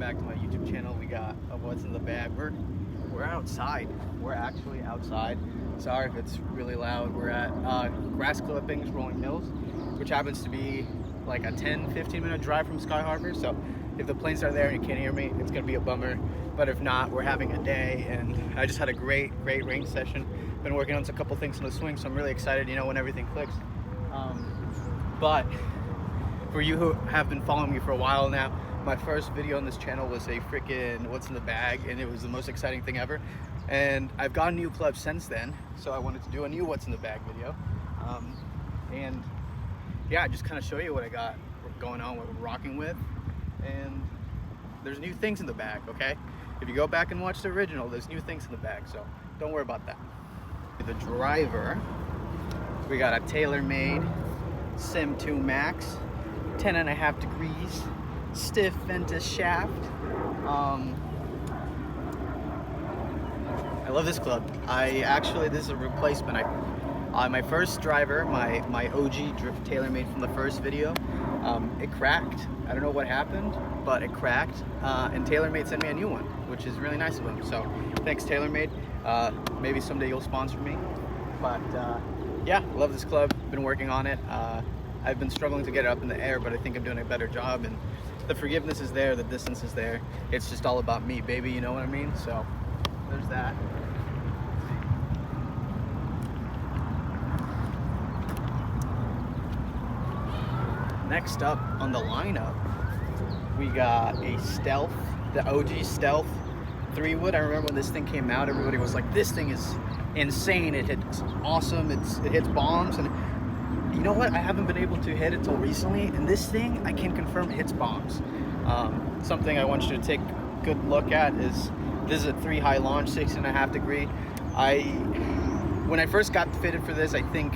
back to my YouTube channel. We got what's in the bag. We're outside. We're actually outside. Sorry if it's really loud. We're at grass clippings, Rolling Mills, which happens to be like a 10-15 minute drive from Sky Harbor. So if the planes are there and you can't hear me, it's gonna be a bummer. But if not, we're having a day, and I just had a great range session. Been working on a couple things in the swing, so I'm really excited, you know, when everything clicks. But for you who have been following me for a while now, my first video on this channel was a freaking what's in the bag, and it was the most exciting thing ever. And I've gotten new clubs since then, so I wanted to do a new what's in the bag video. And yeah, just kind of show you what I got going on, what we're rocking with. And there's new things in the bag, okay? If you go back and watch the original, there's new things in the bag, so don't worry about that. The driver, we got a Taylormade Sim 2 Max, 10.5 degrees, stiff Ventus shaft. I love this club. This is a replacement. My first driver, my OG Taylormade from the first video, it cracked. I don't know what happened, but it cracked, and Taylormade sent me a new one, which is really nice of them. So thanks, Taylormade. Maybe someday you'll sponsor me. But yeah, love this club. Been working on it. I've been struggling to get it up in the air, but I think I'm doing a better job, and the forgiveness is there, the distance is there. It's just all about me, baby, you know what I mean? So there's that. Next up on the lineup, we got a Stealth, the OG Stealth 3-wood. I remember when this thing came out, everybody was like, this thing is insane, it hits awesome, it hits bombs. And you know what, I haven't been able to hit it till recently, and this thing I can confirm hits bombs. Something I want you to take a good look at is, this is a 3 high launch, 6.5 degree. When I first got fitted for this, I think,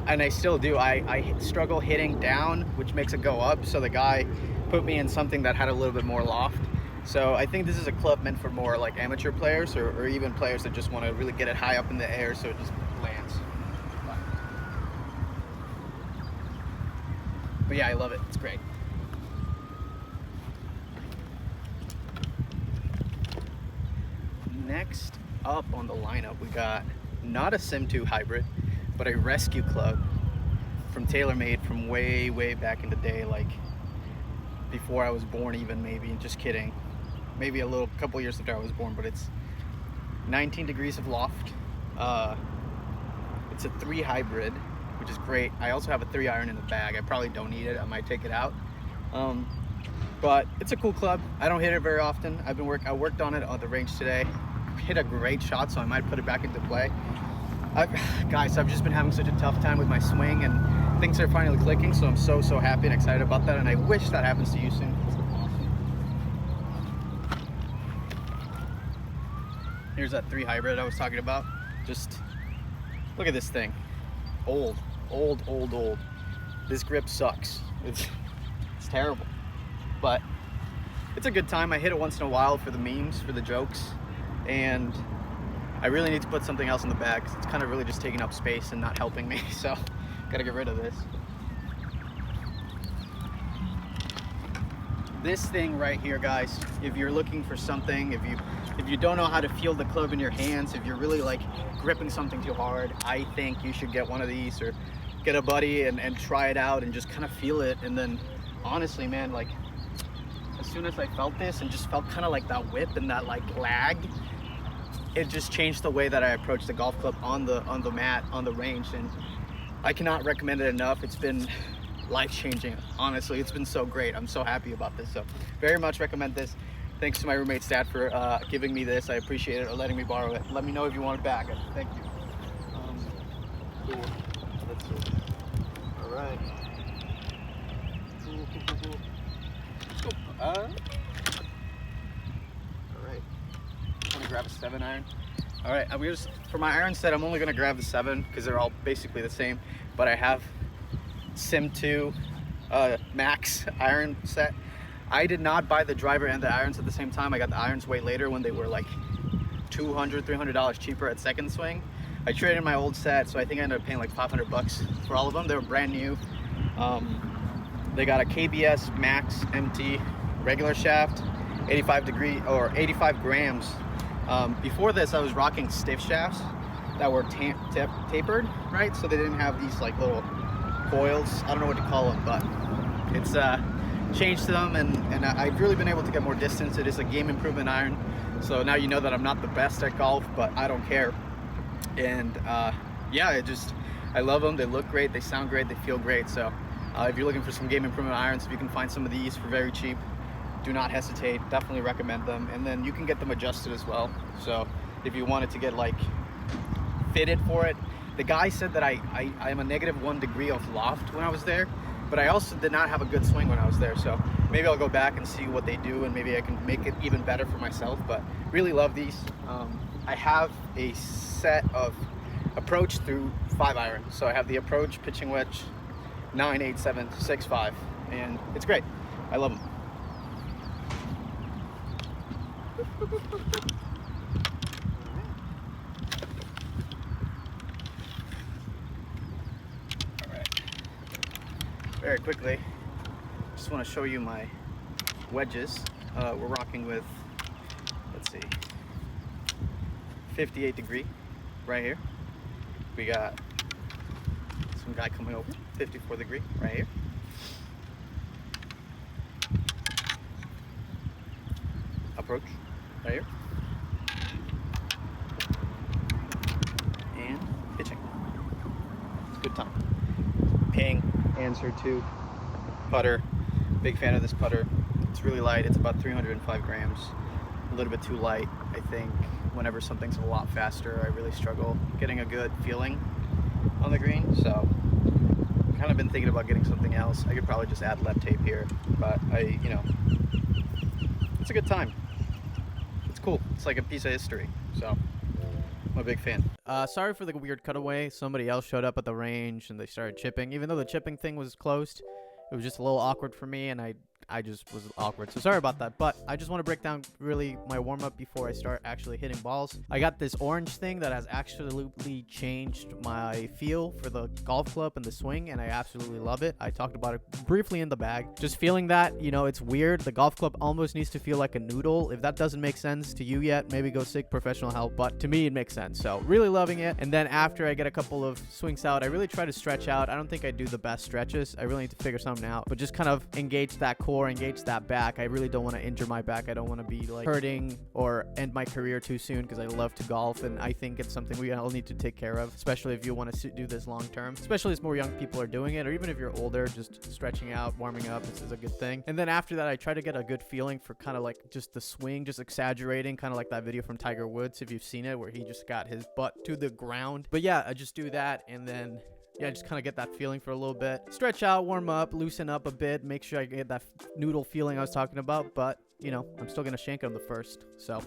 and I still do, I struggle hitting down, which makes it go up, so the guy put me in something that had a little bit more loft. So I think this is a club meant for more like amateur players, or even players that just want to really get it high up in the air so it just lands. But yeah, I love it. It's great. Next up on the lineup, we got not a Sim 2 hybrid, but a rescue club from Taylormade from way back in the day, like before I was born even, maybe. Just kidding. Maybe a couple years after I was born, but it's 19 degrees of loft. It's a 3 hybrid, which is great. I also have a 3 iron in the bag. I probably don't need it. I might take it out. But it's a cool club. I don't hit it very often. I worked on it on the range today. Hit a great shot, so I might put it back into play. Guys, I've just been having such a tough time with my swing, and things are finally clicking, so I'm so happy and excited about that, and I wish that happens to you soon. Here's that 3 hybrid I was talking about. Just look at this thing. Old. This grip sucks. It's terrible, but it's a good time. I hit it once in a while for the memes, for the jokes, and I really need to put something else in the bag because it's kind of really just taking up space and not helping me, so gotta get rid of this. This thing right here, guys, if you're looking for something, if you don't know how to feel the club in your hands, if you're really like gripping something too hard, I think you should get one of these, or get a buddy and try it out and just kind of feel it. And then honestly, man, like as soon as I felt this and just felt kind of like that whip and that like lag, it just changed the way that I approach the golf club on the mat, on the range, and I cannot recommend it enough. It's been life-changing, honestly. It's been so great. I'm so happy about this, so very much recommend this. Thanks to my roommate's dad for giving me this. I appreciate it, or letting me borrow it. Let me know if you want it back. Thank you. Cool. Let's see. All right. Cool. All right. I'm gonna grab a 7 iron. All right. For my iron set, I'm only gonna grab the 7 because they're all basically the same. But I have Sim 2 Max iron set. I did not buy the driver and the irons at the same time. I got the irons way later when they were like $200, $300 cheaper at Second Swing. I traded my old set, so I think I ended up paying like 500 bucks for all of them. They were brand new. They got a KBS Max MT regular shaft, 85 grams. Before this, I was rocking stiff shafts that were tapered, right? So they didn't have these like little coils. I don't know what to call them, but it's changed them, and I've really been able to get more distance. It is a game improvement iron. So now you know that I'm not the best at golf, but I don't care. And yeah, I love them. They look great, they sound great, they feel great. So if you're looking for some game improvement irons, if you can find some of these for very cheap, do not hesitate. Definitely recommend them. And then you can get them adjusted as well. So if you wanted to get like fitted for it, the guy said that I am a -1 degree of loft when I was there, but I also did not have a good swing when I was there. So maybe I'll go back and see what they do, and maybe I can make it even better for myself. But really love these. I have a set of approach through 5-iron. So I have the approach, pitching wedge, 9, 8, 7, 6, 5, and it's great. I love them. All right. Very quickly, just want to show you my wedges. We're rocking with, let's see, 58 degree right here. We got some guy coming over, 54 degree right here. Approach right here. And pitching. It's a good time. Ping Anser 2 putter. Big fan of this putter. It's really light. It's about 305 grams. A little bit too light, I think. Whenever something's a lot faster, I really struggle getting a good feeling on the green. So I've kind of been thinking about getting something else. I could probably just add left tape here, but it's a good time. It's cool. It's like a piece of history. So I'm a big fan. Sorry for the weird cutaway. Somebody else showed up at the range and they started chipping. Even though the chipping thing was closed, it was just a little awkward for me, and I just was awkward. So sorry about that. But I just want to break down really my warm-up before I start actually hitting balls. I got this orange thing that has absolutely changed my feel for the golf club and the swing, and I absolutely love it. I talked about it briefly in the bag. Just feeling that, it's weird. The golf club almost needs to feel like a noodle. If that doesn't make sense to you yet, maybe go seek professional help. But to me, it makes sense. So really loving it. And then after I get a couple of swings out, I really try to stretch out. I don't think I do the best stretches. I really need to figure something out. But just kind of engage that core, engage that back. I really don't want to injure my back. I don't want to be like hurting or end my career too soon, because I love to golf, and I think it's something we all need to take care of, especially if you want to do this long term, especially as more young people are doing it, or even if you're older, just stretching out, warming up, this is a good thing. And then after that, I try to get a good feeling for kind of like just the swing, just exaggerating, kind of like that video from Tiger Woods, if you've seen it, where he just got his butt to the ground. But yeah, I just do that, and then just kind of get that feeling for a little bit. Stretch out, warm up, loosen up a bit, make sure I get that noodle feeling I was talking about. But, I'm still going to shank on the first. So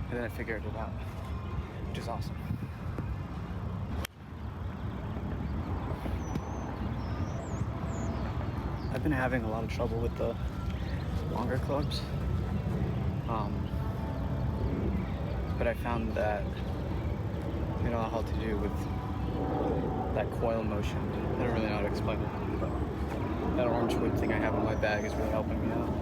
And then I figured it out, which is awesome. I've been having a lot of trouble with the longer clubs, but I found that you know how to do with that coil motion. I don't really know how to explain it, but that orange wood thing I have in my bag is really helping me out.